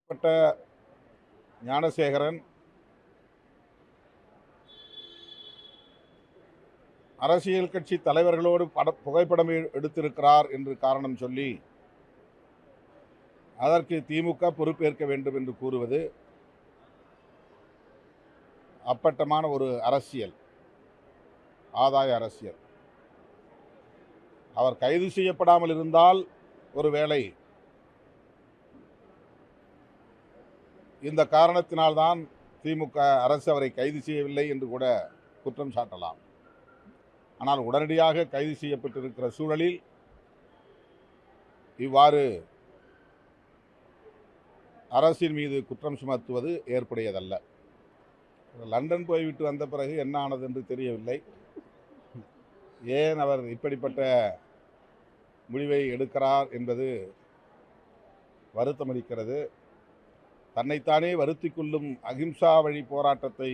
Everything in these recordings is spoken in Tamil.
பட்ட ஞானசேகரன் அரசியல் கட்சி தலைவர்களோடு புகைப்படம் எடுத்திருக்கிறார் என்று காரணம் சொல்லி அதற்கு திமுக பொறுப்பேற்க வேண்டும் என்று கூறுவது அப்பட்டமான ஒரு அரசியல், ஆதாய அரசியல். அவர் கைது செய்யப்படாமல் இருந்தால் ஒருவேளை இந்த காரணத்தினால்தான் திமுக அரசு அவரை கைது செய்யவில்லை என்று கூட குற்றம் சாட்டலாம். ஆனால் உடனடியாக கைது செய்யப்பட்டிருக்கிற சூழலில் இவ்வாறு அரசின் மீது குற்றம் சுமத்துவது ஏற்புடையதல்ல. லண்டன் போய்விட்டு வந்த பிறகு என்ன ஆனது என்று தெரியவில்லை. ஏன் அவர் இப்படிப்பட்ட முடிவை எடுக்கிறார் என்பது வருத்தமளிக்கிறது. தன்னைத்தானே வருத்திக் கொள்ளும் அகிம்சா வழி போராட்டத்தை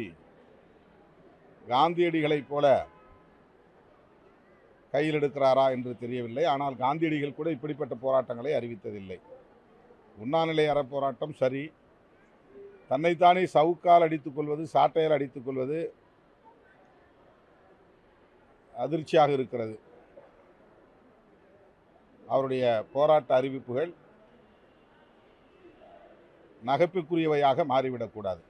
காந்தியடிகளைப் போல கையில் எடுக்கிறாரா என்று தெரியவில்லை. ஆனால் காந்தியடிகள் கூட இப்படிப்பட்ட போராட்டங்களை அறிவித்ததில்லை. உண்ணாநிலை அறப்போராட்டம் சரி, தன்னைத்தானே சவுக்கால் அடித்துக் கொள்வது, சாட்டையால் அடித்துக் கொள்வது அதிர்ச்சியாக இருக்கிறது. அவருடைய போராட்ட அறிவிப்புகள் நகைப்புக்குரியவையாக மாறிவிடக்கூடாது.